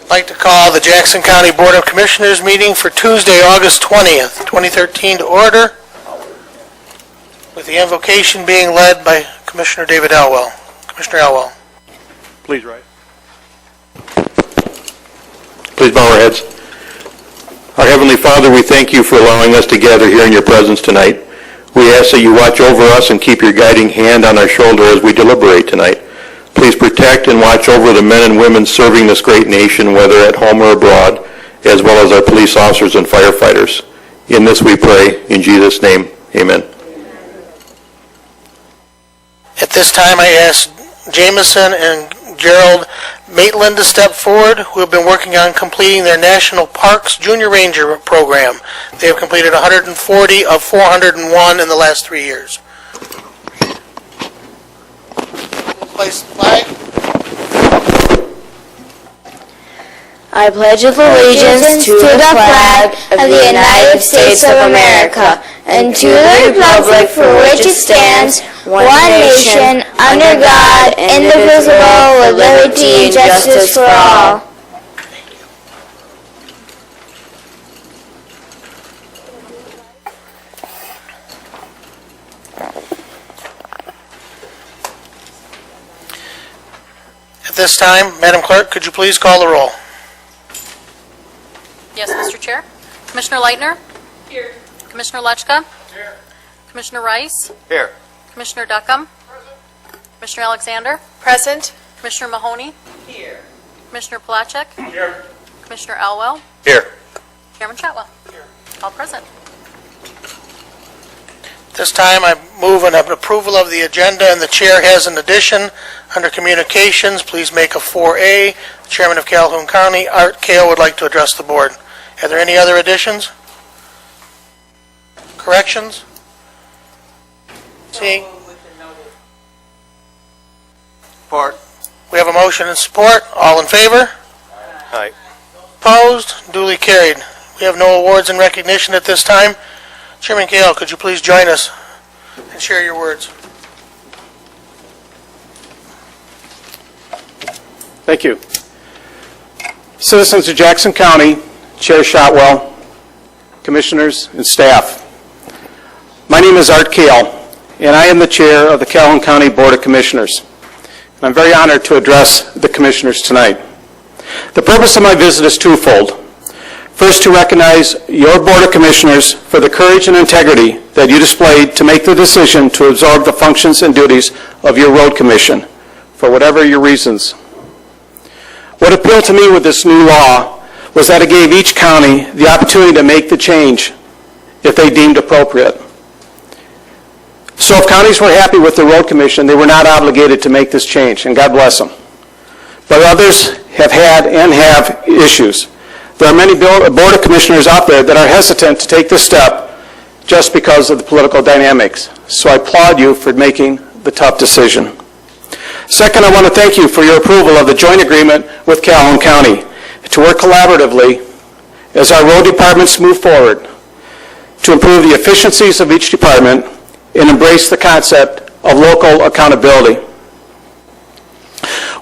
I'd like to call the Jackson County Board of Commissioners meeting for Tuesday, August 20th, 2013 to order, with the invocation being led by Commissioner David Elwell. Commissioner Elwell. Please rise. Please bow our heads. Our Heavenly Father, we thank you for allowing us to gather here in your presence tonight. We ask that you watch over us and keep your guiding hand on our shoulder as we deliberate tonight. Please protect and watch over the men and women serving this great nation, whether at home or abroad, as well as our police officers and firefighters. In this we pray, in Jesus' name, amen. At this time, I ask Jameson and Gerald Maitland to step forward, who have been working on completing their National Parks Junior Ranger program. They have completed 140 of 401 in the last 3 years. Place the flag. I pledge allegiance to the flag of the United States of America and to the republic for which it stands, one nation, under God, indivisible, with liberty and justice for all. At this time, Madam Clerk, could you please call the roll? Yes, Mr. Chair. Commissioner Leitner? Here. Commissioner Lechka? Here. Commissioner Rice? Here. Commissioner Duckham? Present. Commissioner Alexander? Present. Commissioner Mahoney? Here. Commissioner Polacek? Here. Commissioner Elwell? Here. Chairman Shotwell? Here. All present. This time, I move an approval of the agenda, and the chair has an addition. Under communications, please make a 4A. The Chairman of Calhoun County, Art Kale, would like to address the board. Are there any other additions? Corrections? Seeing? Support. We have a motion and support. All in favor? Aye. Opposed? Duly carried. We have no awards and recognition at this time. Chairman Kale, could you please join us and share your words? Thank you. Citizens of Jackson County, Chair Shotwell, Commissioners, and staff. My name is Art Kale, and I am the Chair of the Calhoun County Board of Commissioners. And I'm very honored to address the Commissioners tonight. The purpose of my visit is twofold. First, to recognize your Board of Commissioners for the courage and integrity that you displayed to make the decision to absorb the functions and duties of your Road Commission, for whatever your reasons. What appealed to me with this new law was that it gave each county the opportunity to make the change if they deemed appropriate. So if counties were happy with the Road Commission, they were not obligated to make this change, and God bless them. But others have had and have issues. There are many Board of Commissioners out there that are hesitant to take this step just because of the political dynamics. So I applaud you for making the tough decision. Second, I want to thank you for your approval of the joint agreement with Calhoun County to work collaboratively as our road departments move forward to improve the efficiencies of each department and embrace the concept of local accountability.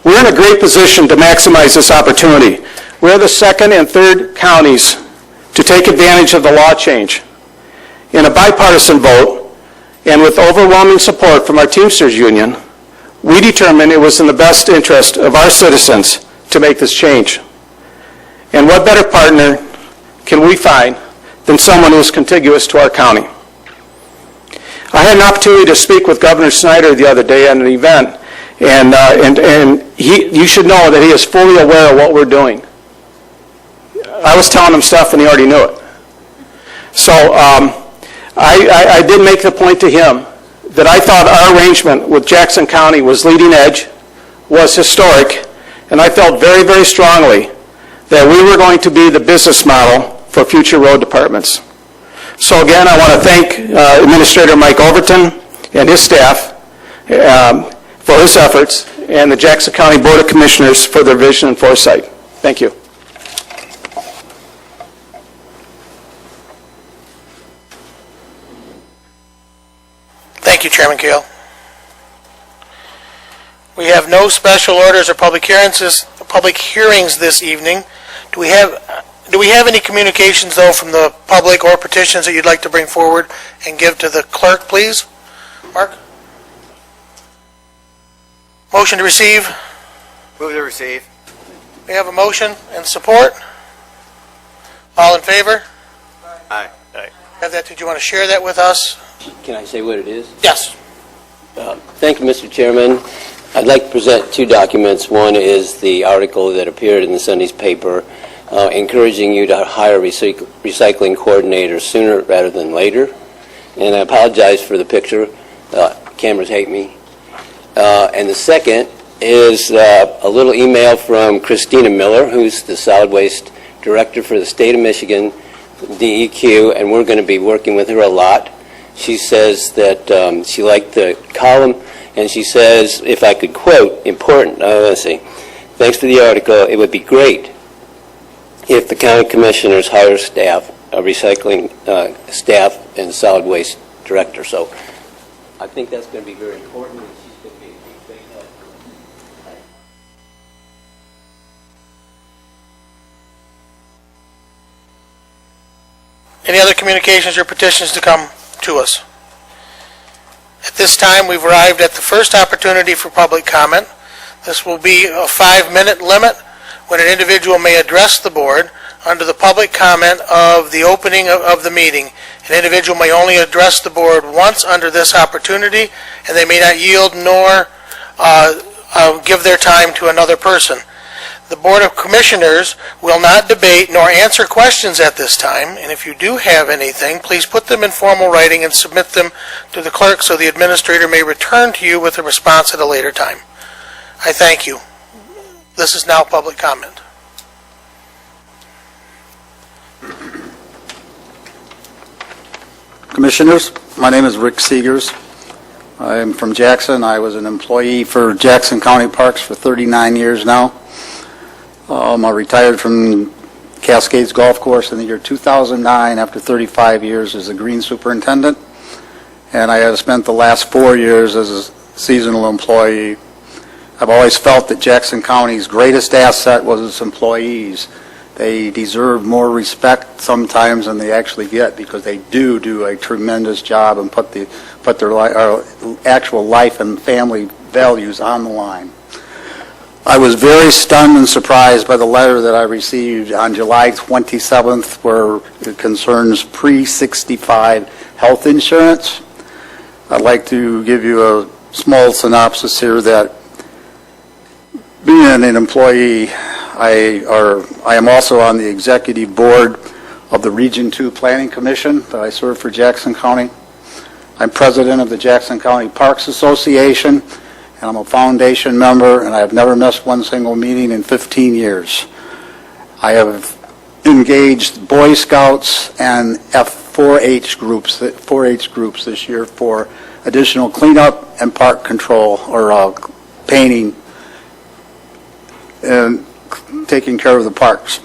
We're in a great position to maximize this opportunity. We're the second and third counties to take advantage of the law change. In a bipartisan vote, and with overwhelming support from our Teamsters Union, we determined it was in the best interest of our citizens to make this change. And what better partner can we find than someone who is contiguous to our county? I had an opportunity to speak with Governor Snyder the other day at an event, and you should know that he is fully aware of what we're doing. I was telling him stuff and he already knew it. So I did make the point to him that I thought our arrangement with Jackson County was leading edge, was historic, and I felt very, very strongly that we were going to be the business model for future road departments. So again, I want to thank Administrator Mike Overton and his staff for his efforts, and the Jackson County Board of Commissioners for their vision and foresight. Thank you. Thank you, Chairman Kale. We have no special orders or public hearings public hearings this evening. Do we have any communications, though, from the public or petitions that you'd like to bring forward and give to the clerk, please? Mark? Motion to receive. Move to receive. We have a motion and support. All in favor? Aye. Aye. Have that? Did you want to share that with us? Can I say what it is? Yes. Thank you, Mr. Chairman. I'd like to present two documents. One is the article that appeared in the Sunday's paper encouraging you to hire a recycling coordinator sooner rather than later. And I apologize for the picture. Cameras hate me. And the second is a little email from Christina Miller, who's the solid waste director for the state of Michigan, DEQ, and we're going to be working with her a lot. She says that she liked the column, and she says, if I could quote, important, let's see, thanks for the article, it would be great if the county commissioners hire staff, a recycling staff and solid waste director. So I think that's going to be very important, and she's going to be a big help. Any other communications or petitions to come to us? At this time, we've arrived at the first opportunity for public comment. This will be a 5-minute limit when an individual may address the board under the public comment of the opening of the meeting. An individual may only address the board once under this opportunity, and they may not yield nor give their time to another person. The Board of Commissioners will not debate nor answer questions at this time, and if you do have anything, please put them in formal writing and submit them to the clerk so the administrator may return to you with a response at a later time. I thank you. This is now public comment. Commissioners, my name is Rick Seegers. I am from Jackson. I was an employee for Jackson County Parks for 39 years now. I retired from Cascades Golf Course in the year 2009 after 35 years as a green superintendent, and I have spent the last 4 years as a seasonal employee. I've always felt that Jackson County's greatest asset was its employees. They deserve more respect sometimes than they actually get because they do a tremendous job and put their actual life and family values on the line. I was very stunned and surprised by the letter that I received on July 27th where it concerns pre-65 health insurance. I'd like to give you a small synopsis here that being an employee, I am also on the executive board of the Region 2 Planning Commission that I serve for Jackson County. I'm president of the Jackson County Parks Association, and I'm a foundation member, and I have never missed one single meeting in 15 years. I have engaged Boy Scouts and 4-H groups this year for additional cleanup and park control, or painting and taking care of the parks,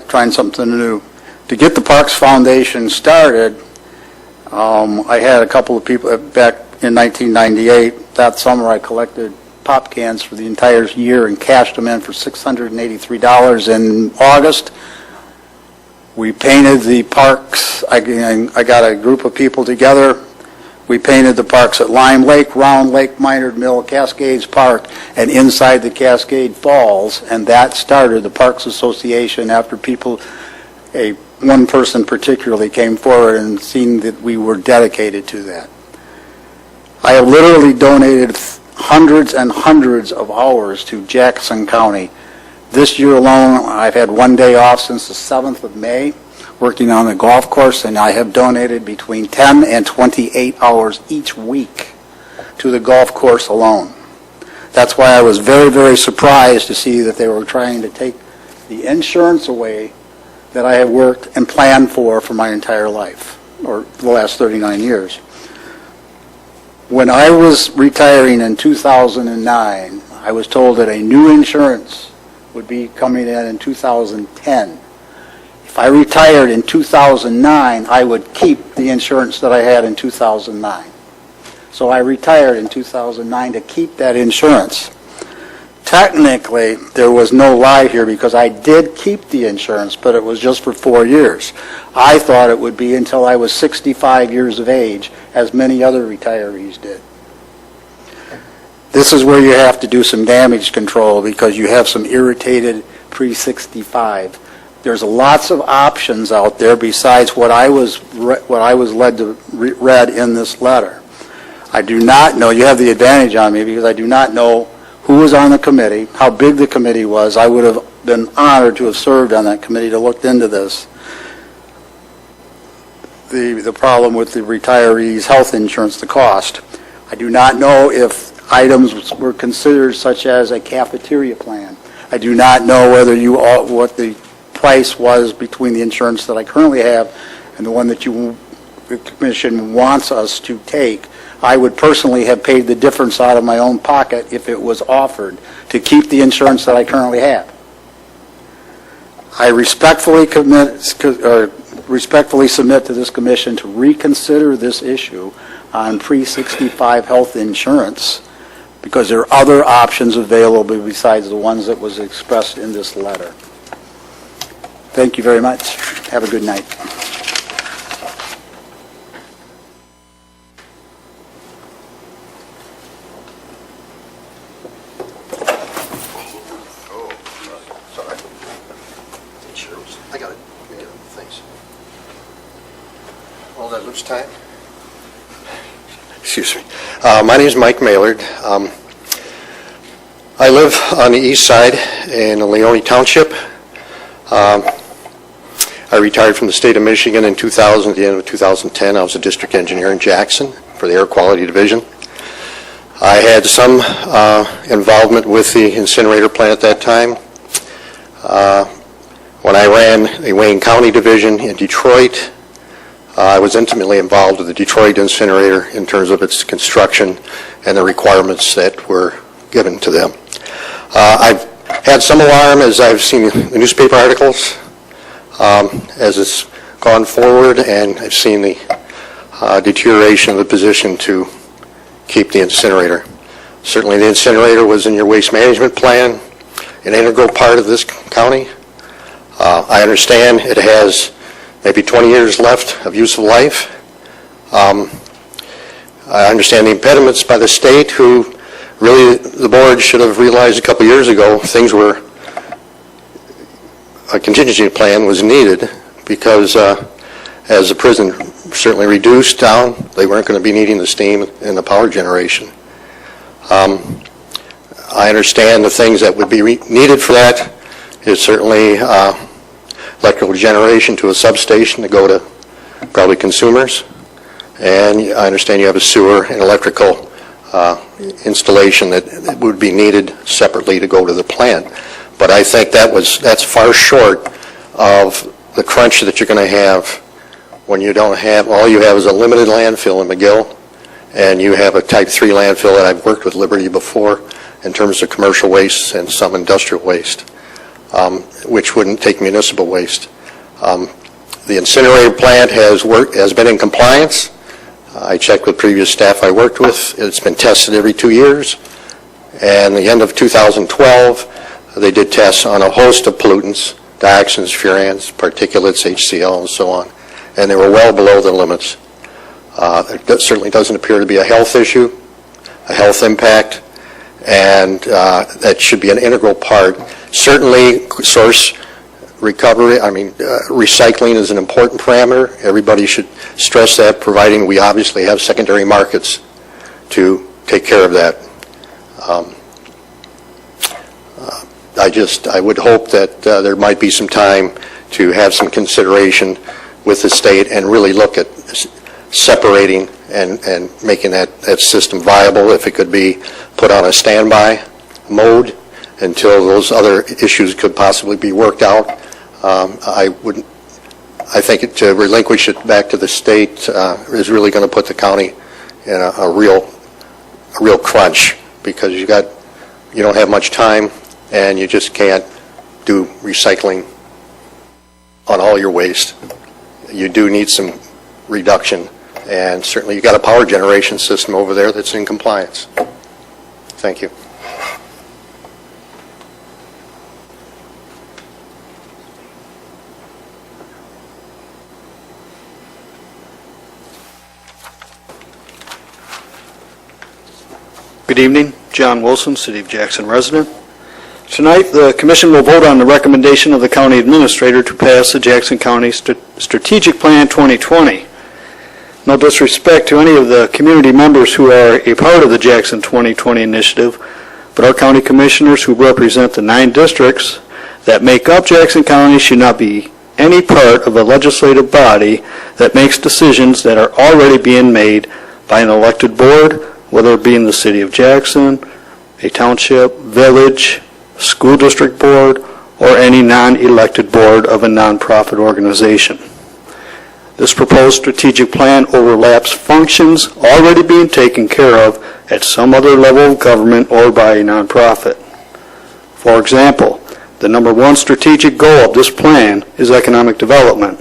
trying something new. To get the Parks Foundation started, I had a couple of people back in 1998. That summer I collected pop cans for the entire year and cashed them in for $683 in August. We painted the parks. I got a group of people together. We painted the parks at Lime Lake, Round Lake, Minard Mill, Cascades Park, and inside the Cascade Falls, and that started the Parks Association after one person particularly came forward and seen that we were dedicated to that. I have literally donated hundreds and hundreds of hours to Jackson County. This year alone, I've had one day off since the 7th of May, working on the golf course, and I have donated between 10 and 28 hours each week to the golf course alone. That's why I was very, very surprised to see that they were trying to take the insurance away that I have worked and planned for my entire life, or the last 39 years. When I was retiring in 2009, I was told that a new insurance would be coming in 2010. If I retired in 2009, I would keep the insurance that I had in 2009. So I retired in 2009 to keep that insurance. Technically, there was no lie here because I did keep the insurance, but it was just for 4 years. I thought it would be until I was 65 years of age, as many other retirees did. This is where you have to do some damage control because you have some irritated pre-65. There's lots of options out there besides what I was led to read in this letter. I do not know, you have the advantage on me because I do not know who was on the committee, how big the committee was. I would have been honored to have served on that committee to look into this. The problem with the retirees' health insurance, the cost. I do not know if items were considered such as a cafeteria plan. I do not know whether what the price was between the insurance that I currently have and the one that the Commission wants us to take. I would personally have paid the difference out of my own pocket if it was offered to keep the insurance that I currently have. I respectfully submit to this Commission to reconsider this issue on pre-65 health insurance because there are other options available besides the ones that was expressed in this letter. Thank you very much. Have a good night. I got it. Thanks. All that looks time. Excuse me. My name is Mike Maylard. I live on the east side in Leone Township. I retired from the state of Michigan in 2000. At the end of 2010, I was a district engineer in Jackson for the Air Quality Division. I had some involvement with the incinerator plant at that time. When I ran the Wayne County Division in Detroit, I was intimately involved with the Detroit incinerator in terms of its construction and the requirements that were given to them. I've had some alarm as I've seen the newspaper articles as it's gone forward, and I've seen the deterioration of the position to keep the incinerator. Certainly the incinerator was in your waste management plan, an integral part of this county. I understand it has maybe 20 years left of useful life. I understand the impediments by the state, who really the board should have realized a couple years ago a contingency plan was needed because as the prison certainly reduced down, they weren't going to be needing the steam and the power generation. I understand the things that would be needed for that is certainly electrical generation to a substation to go to probably consumers, and I understand you have a sewer and electrical installation that would be needed separately to go to the plant. But I think that's far short of the crunch that you're going to have when you don't have, all you have is a limited landfill in McGill, and you have a type 3 landfill that I've worked with Liberty before in terms of commercial waste and some industrial waste, which wouldn't take municipal waste. The incinerator plant has been in compliance. I checked with previous staff I worked with. It's been tested every 2 years. And at the end of 2012, they did tests on a host of pollutants, dioxins, furans, particulates, HCl, and so on. And they were well below the limits. It certainly doesn't appear to be a health issue, a health impact, and that should be an integral part. Certainly, source recovery, recycling is an important parameter. Everybody should stress that, providing we obviously have secondary markets to take care of that. I would hope that there might be some time to have some consideration with the state and really look at separating and making that system viable, if it could be put on a standby mode until those other issues could possibly be worked out. I think to relinquish it back to the state is really going to put the county in a real crunch, because you don't have much time and you just can't do recycling on all your waste. You do need some reduction, and certainly you've got a power generation system over there that's in compliance. Thank you. Good evening. John Wilson, City of Jackson resident. Tonight, the Commission will vote on the recommendation of the County Administrator to pass the Jackson County Strategic Plan 2020. No disrespect to any of the community members who are a part of the Jackson 2020 initiative, but our county commissioners who represent the 9 districts that make up Jackson County should not be any part of a legislative body that makes decisions that are already being made by an elected board, whether it be in the City of Jackson, a township, village, school district board, or any non-elected board of a nonprofit organization. This proposed strategic plan overlaps functions already being taken care of at some other level of government or by a nonprofit. For example, the number 1 strategic goal of this plan is economic development.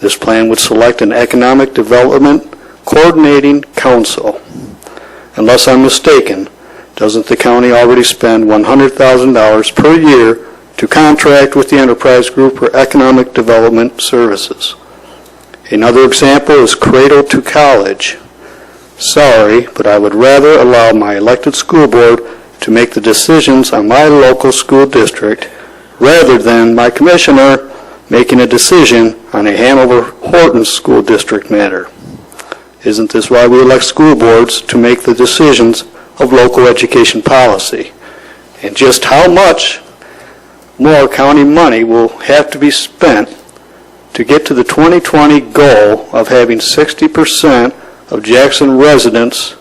This plan would select an economic development coordinating council. Unless I'm mistaken, doesn't the county already spend $100,000 per year to contract with the enterprise group for economic development services? Another example is Cradle to College. Sorry, but I would rather allow my elected school board to make the decisions on my local school district rather than my commissioner making a decision on a Hanover-Horton school district matter. Isn't this why we elect school boards to make the decisions of local education policy? And just how much more county money will have to be spent to get to the 2020 goal of having 60% of Jackson residents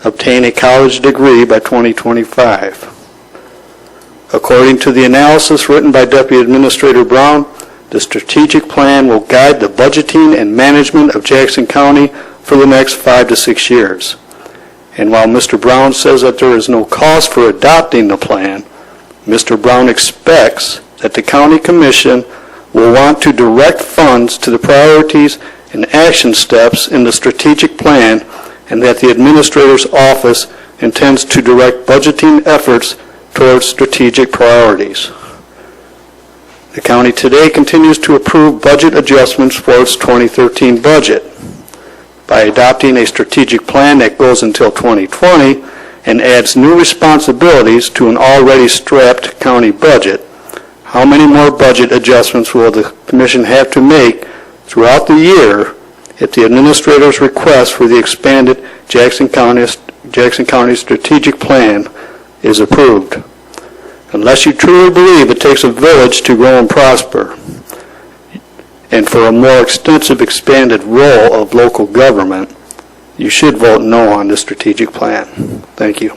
obtain a college degree by 2025. According to the analysis written by Deputy Administrator Brown, the strategic plan will guide the budgeting and management of Jackson County for the next 5 to 6 years. And while Mr. Brown says that there is no cost for adopting the plan, Mr. Brown expects that the County Commission will want to direct funds to the priorities and action steps in the strategic plan, and that the Administrator's Office intends to direct budgeting efforts towards strategic priorities. The county today continues to approve budget adjustments for its 2013 budget. By adopting a strategic plan that goes until 2020 and adds new responsibilities to an already strapped county budget, how many more budget adjustments will the Commission have to make throughout the year if the Administrator's request for the expanded Jackson County Strategic Plan is approved? Unless you truly believe it takes a village to grow and prosper, and for a more extensive expanded role of local government, you should vote no on this strategic plan. Thank you.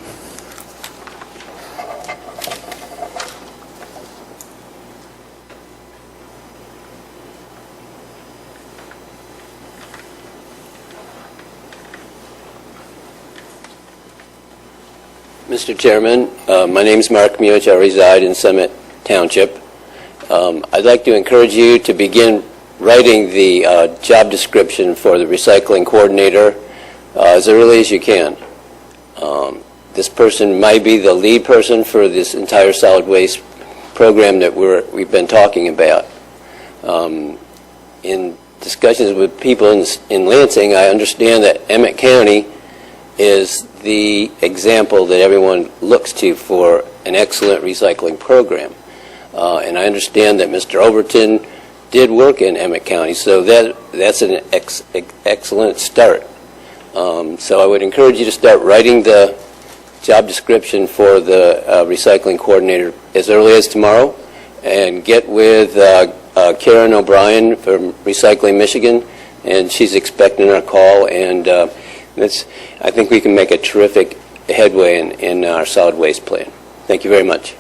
Mr. Chairman, my name is Mark Muich. I reside in Summit Township. I'd like to encourage you to begin writing the job description for the recycling coordinator as early as you can. This person might be the lead person for this entire solid waste program that we've been talking about. In discussions with people in Lansing, I understand that Emmett County is the example that everyone looks to for an excellent recycling program. And I understand that Mr. Overton did work in Emmett County, so that's an excellent start. So I would encourage you to start writing the job description for the recycling coordinator as early as tomorrow, and get with Karen O'Brien from Recycling Michigan, and she's expecting our call, and I think we can make a terrific headway in our solid waste plan. Thank you very much.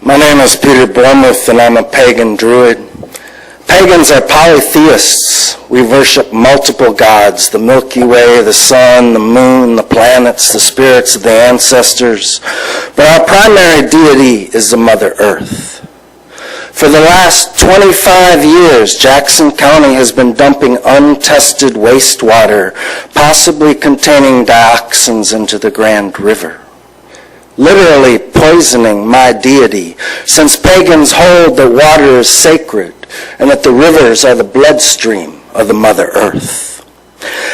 My name is Peter Bournemouth, and I'm a pagan druid. Pagans are polytheists. We worship multiple gods: the Milky Way, the sun, the moon, the planets, the spirits of the ancestors. But our primary deity is the Mother Earth. For the last 25 years, Jackson County has been dumping untested wastewater, possibly containing dioxins, into the Grand River. literally poisoning my deity, since pagans hold that water is sacred and that the rivers are the bloodstream of the Mother Earth.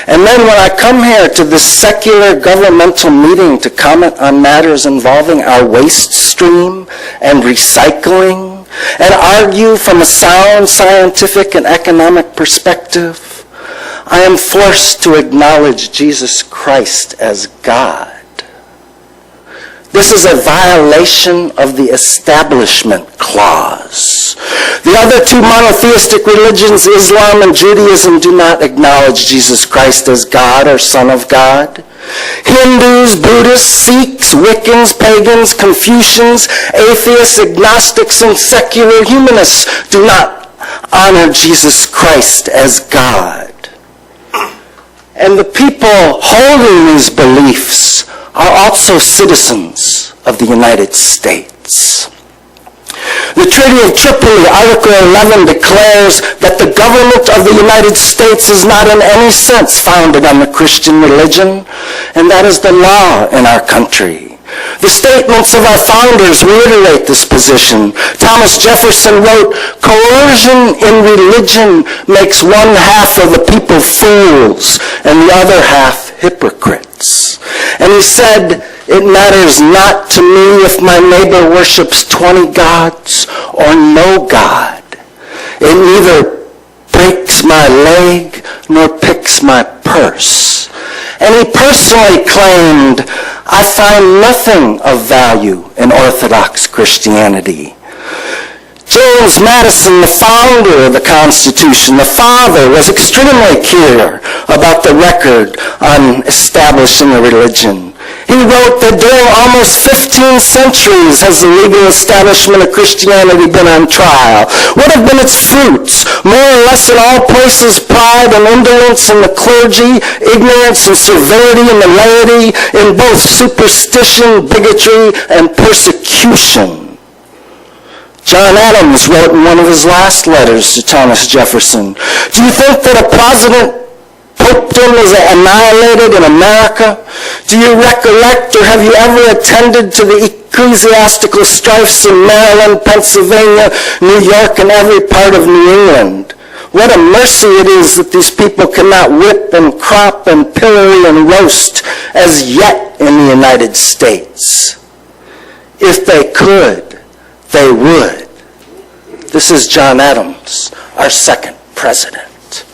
And then when I come here to this secular governmental meeting to comment on matters involving our waste stream and recycling, and argue from a sound scientific and economic perspective, I am forced to acknowledge Jesus Christ as God. This is a violation of the Establishment Clause. The other two monotheistic religions, Islam and Judaism, do not acknowledge Jesus Christ as God or Son of God. Hindus, Buddhists, Sikhs, Wiccans, pagans, Confucians, atheists, agnostics, and secular humanists do not honor Jesus Christ as God. And the people holding these beliefs are also citizens of the United States. The Treaty of Tripoli, Article 11, declares that the government of the United States is not in any sense founded on the Christian religion, and that is the law in our country. The statements of our founders reiterate this position. Thomas Jefferson wrote, "Coercion in religion makes one half of the people fools and the other half hypocrites." And he said, "It matters not to me if my neighbor worships 20 gods or no God. It neither breaks my leg nor picks my purse." And he personally claimed, "I find nothing of value in Orthodox Christianity." James Madison, the founder of the Constitution, the father, was extremely clear about the record on establishing a religion. He wrote that during almost 15 centuries has the legal establishment of Christianity been on trial. What have been its fruits? More or less in all places, pride and indolence in the clergy, ignorance and servility in the laity, in both superstition, bigotry, and persecution. John Adams wrote in one of his last letters to Thomas Jefferson, "Do you think that a Protestant popedom is annihilated in America? Do you recollect or have you ever attended to the ecclesiastical strifes in Maryland, Pennsylvania, New York, and every part of New England? What a mercy it is that these people cannot whip and crop and pillory and roast as yet in the United States. If they could, they would." This is John Adams, our second president.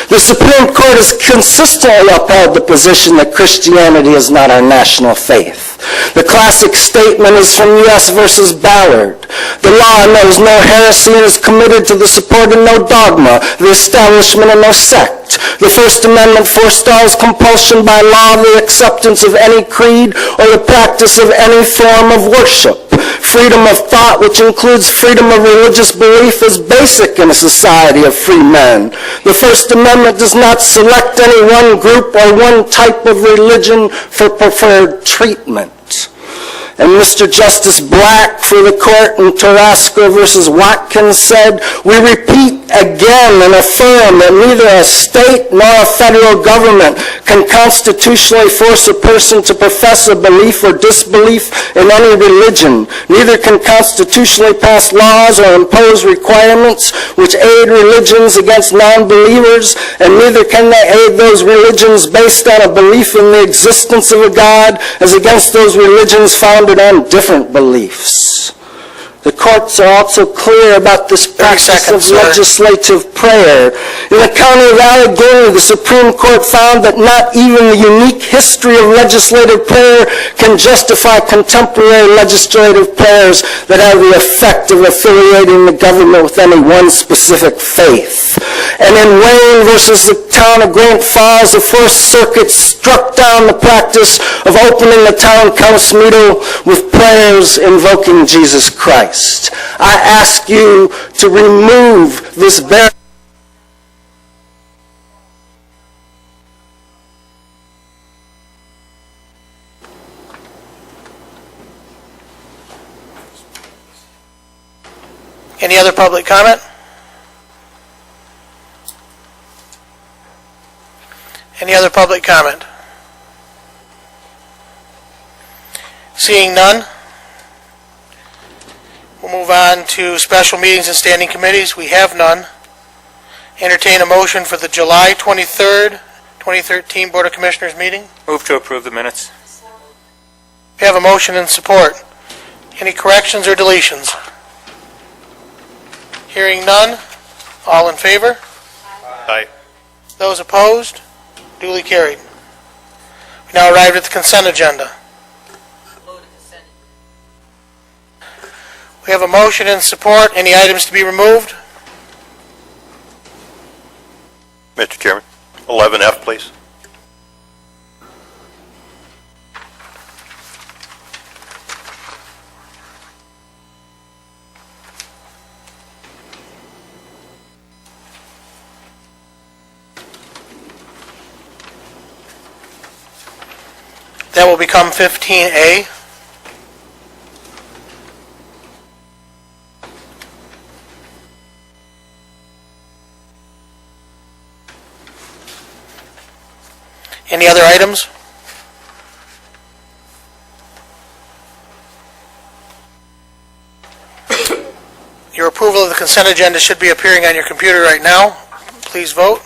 The Supreme Court has consistently upheld the position that Christianity is not our national faith. The classic statement is from U.S. versus Ballard. "The law knows no heresy and is committed to the support of no dogma, the establishment of no sect. The First Amendment forestalls compulsion by law of the acceptance of any creed or the practice of any form of worship. Freedom of thought, which includes freedom of religious belief, is basic in a society of free men. The First Amendment does not select any one group or one type of religion for preferred treatment." And Mr. Justice Black for the court in Tarasco versus Watkins said, "We repeat again and affirm that neither a state nor a federal government can constitutionally force a person to profess a belief or disbelief in any religion. Neither can constitutionally pass laws or impose requirements which aid religions against non-believers, and neither can they aid those religions based on a belief in the existence of a God as against those religions founded on different beliefs." The courts are also clear about this practice of legislative prayer. In the county of Allegheny, the Supreme Court found that not even the unique history of legislative prayer can justify contemporary legislative prayers that have the effect of affiliating the government with any one specific faith. And in Wayne versus the town of Grant Falls, the Fourth Circuit struck down the practice of opening the town council meeting with prayers invoking Jesus Christ. I ask you to remove this barrier. Any other public comment? Any other public comment? Seeing none, we'll move on to special meetings and standing committees. We have none. Entertain a motion for the July 23rd, 2013 Board of Commissioners meeting. Move to approve the minutes. We have a motion and support. Any corrections or deletions? Hearing none, all in favor? Aye. Those opposed? Duly carried. We now arrived at the consent agenda. We have a motion and support. Any items to be removed? Mr. Chairman, 11F, please. That will become 15A. Any other items? Your approval of the consent agenda should be appearing on your computer right now. Please vote.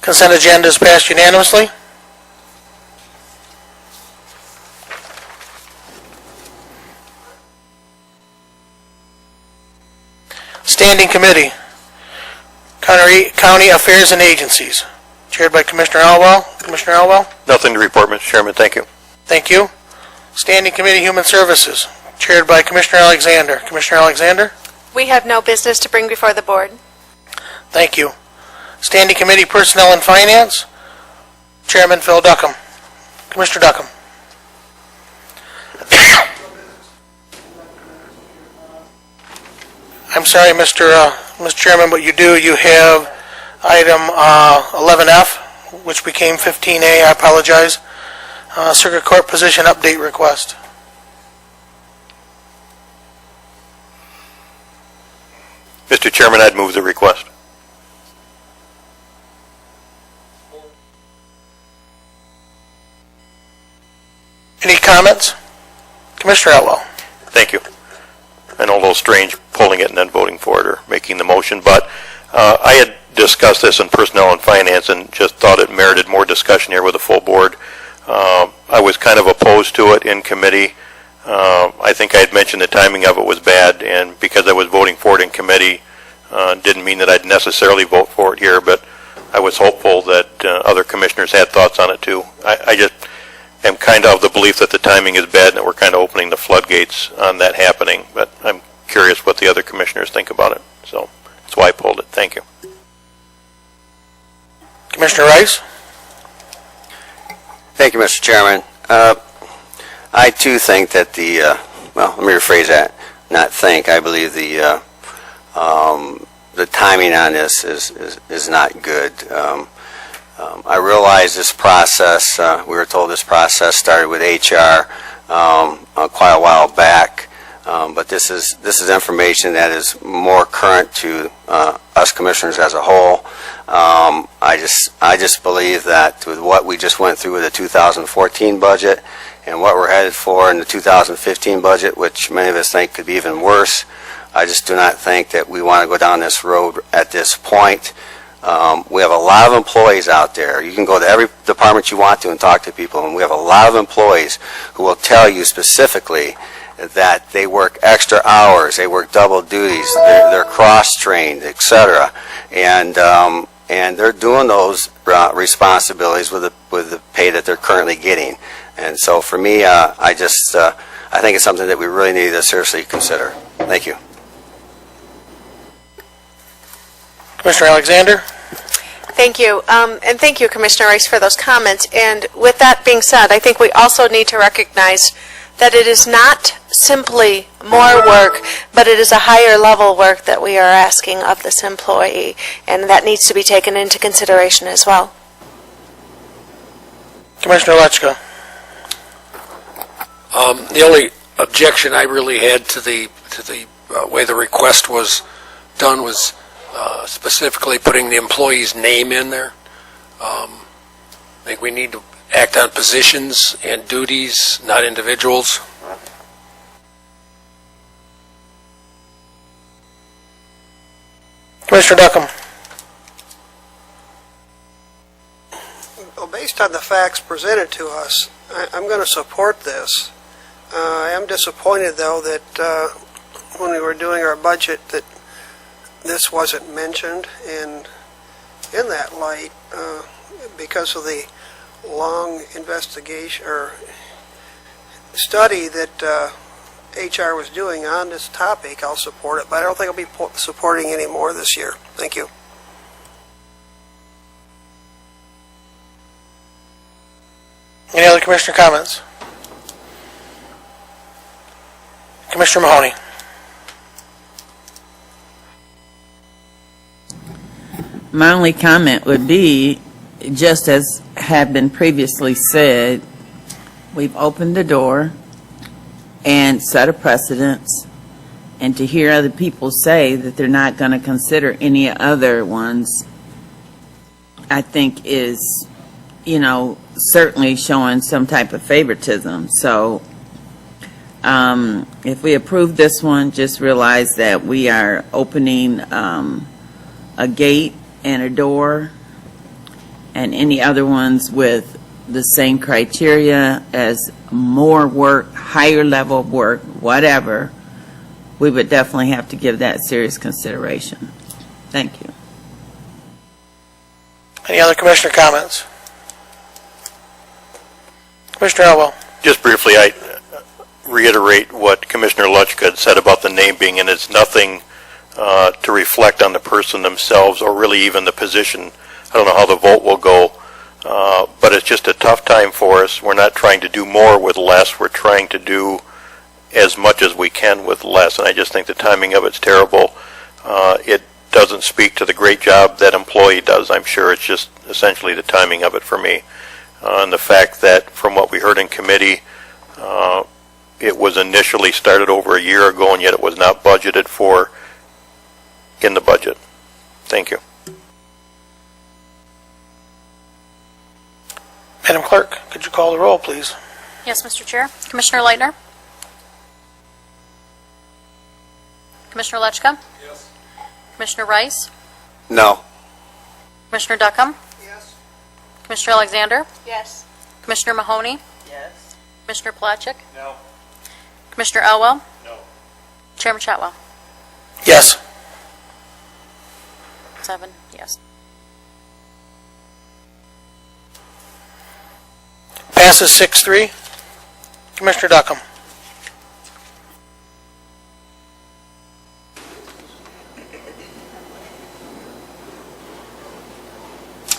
Consent agenda is passed unanimously. Standing Committee, County Affairs and Agencies, chaired by Commissioner Elwell. Commissioner Elwell? Nothing to report, Mr. Chairman. Thank you. Thank you. Standing Committee, Human Services, chaired by Commissioner Alexander. Commissioner Alexander? We have no business to bring before the board. Thank you. Standing Committee, Personnel and Finance, Chairman Phil Duckham. Commissioner Duckham. I'm sorry, Mr. Chairman, but you have item 11F, which became 15A. I apologize. Circuit Court Position Update Request. Mr. Chairman, I'd move the request. Any comments? Commissioner Elwell. Thank you. I know a little strange pulling it and then voting for it or making the motion, but I had discussed this in Personnel and Finance and just thought it merited more discussion here with the full board. I was kind of opposed to it in committee. I think I had mentioned the timing of it was bad, and because I was voting for it in committee, didn't mean that I'd necessarily vote for it here, but I was hopeful that other commissioners had thoughts on it too. I just am kind of the belief that the timing is bad and that we're kind of opening the floodgates on that happening, but I'm curious what the other commissioners think about it. So that's why I pulled it. Thank you. Commissioner Rice? Thank you, Mr. Chairman. I too think that let me rephrase that. Not think. I believe the timing on this is not good. I realize this process, we were told this process started with HR quite a while back, but this is information that is more current to us commissioners as a whole. I just believe that with what we just went through with the 2014 budget and what we're headed for in the 2015 budget, which many of us think could be even worse, I just do not think that we want to go down this road at this point. We have a lot of employees out there. You can go to every department you want to and talk to people, and we have a lot of employees who will tell you specifically that they work extra hours, they work double duties, they're cross-trained, etc., and they're doing those responsibilities with the pay that they're currently getting. And so for me, I think it's something that we really need to seriously consider. Thank you. Commissioner Alexander? Thank you. And thank you, Commissioner Rice, for those comments. And with that being said, I think we also need to recognize that it is not simply more work, but it is a higher level work that we are asking of this employee, and that needs to be taken into consideration as well. Commissioner Lechka? The only objection I really had to the way the request was done was specifically putting the employee's name in there. I think we need to act on positions and duties, not individuals. Commissioner Duckham. Well, based on the facts presented to us, I'm going to support this. I am disappointed, though, that when we were doing our budget that this wasn't mentioned, and in that light, because of the long investigation or study that HR was doing on this topic, I'll support it, but I don't think I'll be supporting any more this year. Thank you. Any other commissioner comments? Commissioner Mahoney. My only comment would be, just as had been previously said, we've opened the door and set a precedence, and to hear other people say that they're not going to consider any other ones, I think is, certainly showing some type of favoritism. So if we approve this one, just realize that we are opening a gate and a door, and any other ones with the same criteria as more work, higher level of work, whatever, we would definitely have to give that serious consideration. Thank you. Any other commissioner comments? Commissioner Elwell. Just briefly, I reiterate what Commissioner Lutchka had said about the name being in. It's nothing to reflect on the person themselves or really even the position. I don't know how the vote will go, but it's just a tough time for us. We're not trying to do more with less. We're trying to do as much as we can with less, and I just think the timing of it's terrible. It doesn't speak to the great job that employee does, I'm sure. It's just essentially the timing of it for me. And the fact that from what we heard in committee, it was initially started over a year ago, and yet it was not budgeted for in the budget. Thank you. Madam Clerk, could you call the roll, please? Yes, Mr. Chair. Commissioner Leitner? Commissioner Lechka? Yes. Commissioner Rice? No. Commissioner Duckham? Yes. Commissioner Alexander? Yes. Commissioner Mahoney? Yes. Commissioner Placzek? No. Commissioner Elwell? No. Chairman Shotwell? Yes. 7, yes. Passes 6-3. Commissioner Duckham.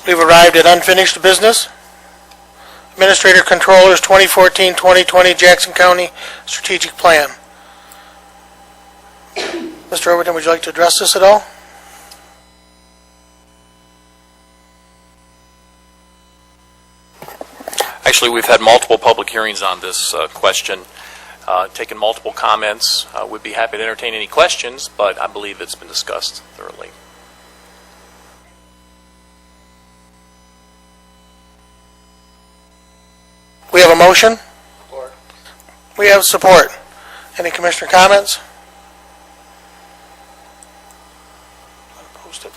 We've arrived at unfinished business. Administrator Controller's 2014-2020 Jackson County Strategic Plan. Mr. Overton, would you like to address this at all? Actually, we've had multiple public hearings on this question, taken multiple comments. We'd be happy to entertain any questions, but I believe it's been discussed thoroughly. We have a motion. Support. We have support. Any commissioner comments? Post it.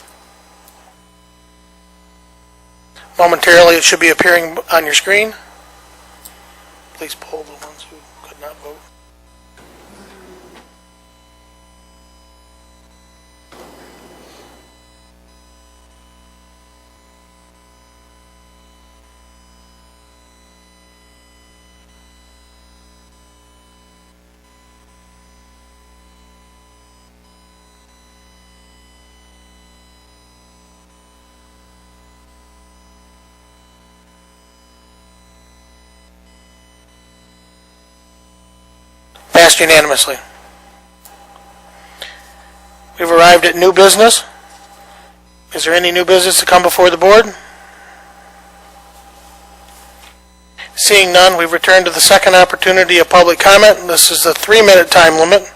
Momentarily, it should be appearing on your screen. Please poll the ones who could not vote. Passed unanimously. We've arrived at new business. Is there any new business to come before the board? Seeing none, we've returned to the second opportunity of public comment. This is a 3-minute time limit.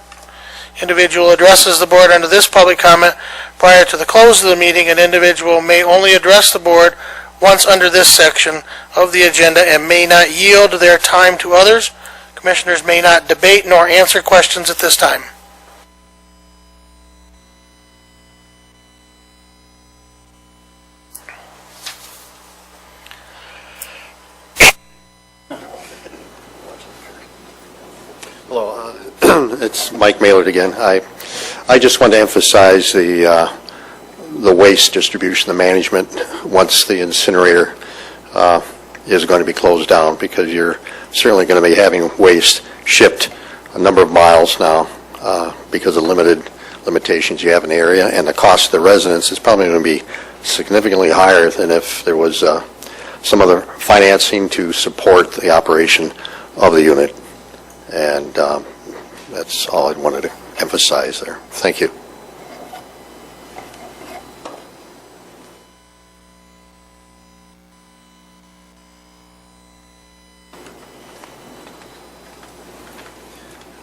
Individual addresses the board under this public comment prior to the close of the meeting. An individual may only address the board once under this section of the agenda and may not yield their time to others. Commissioners may not debate nor answer questions at this time. Hello, it's Mike Maylard again. I just want to emphasize the waste distribution, the management, once the incinerator is going to be closed down, because you're certainly going to be having waste shipped a number of miles now because of limitations you have in the area, and the cost to the residents is probably going to be significantly higher than if there was some other financing to support the operation of the unit. And that's all I wanted to emphasize there. Thank you.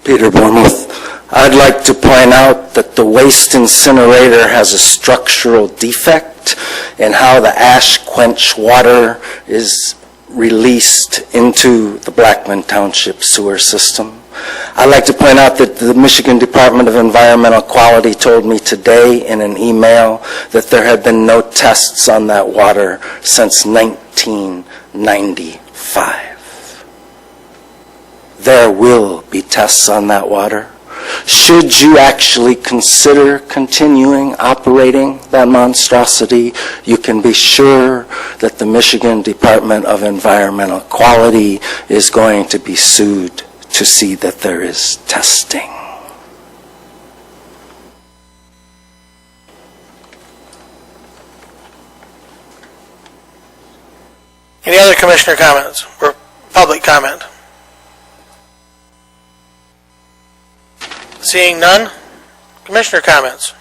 Peter Bormuth. I'd like to point out that the waste incinerator has a structural defect in how the ash quench water is released into the Blackman Township sewer system. I'd like to point out that the Michigan Department of Environmental Quality told me today in an email that there had been no tests on that water since 1995. There will be tests on that water. Should you actually consider continuing operating that monstrosity, you can be sure that the Michigan Department of Environmental Quality is going to be sued to see that there is testing. Any other commissioner comments or public comment? Seeing none, commissioner comments.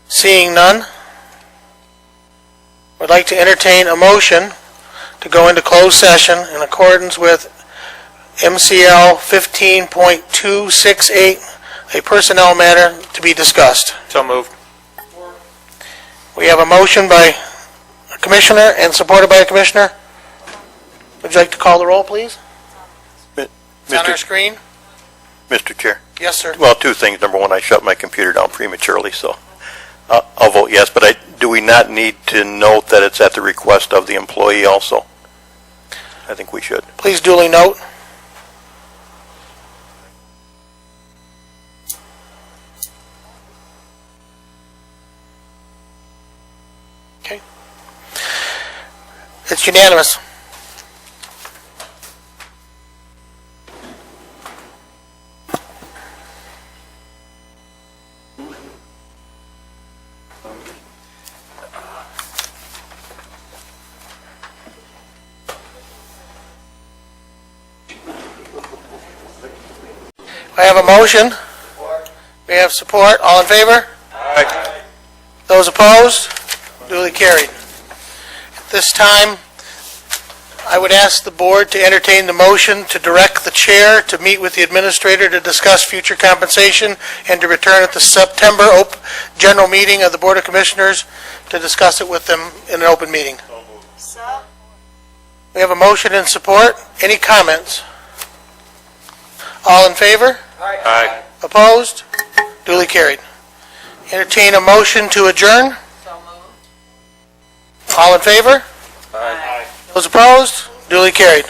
Seeing none, would like to entertain a motion to go into closed session in accordance with MCL 15.268, a personnel matter to be discussed. So moved. We have a motion by a commissioner and supported by a commissioner. Would you like to call the roll, please? It's on our screen. Mr. Chair. Yes, sir. Well, two things. Number one, I shut my computer down prematurely, so I'll vote yes. But do we not need to note that it's at the request of the employee also? I think we should. Please duly note. Okay. It's unanimous. I have a motion. We have support. All in favor? Aye. Those opposed? Duly carried. At this time, I would ask the board to entertain the motion to direct the chair to meet with the administrator to discuss future compensation and to return at the September general meeting of the Board of Commissioners to discuss it with them in an open meeting. We have a motion and support. Any comments? All in favor? Aye. Opposed? Duly carried. Entertain a motion to adjourn. So moved. All in favor? Aye. Those opposed? Duly carried.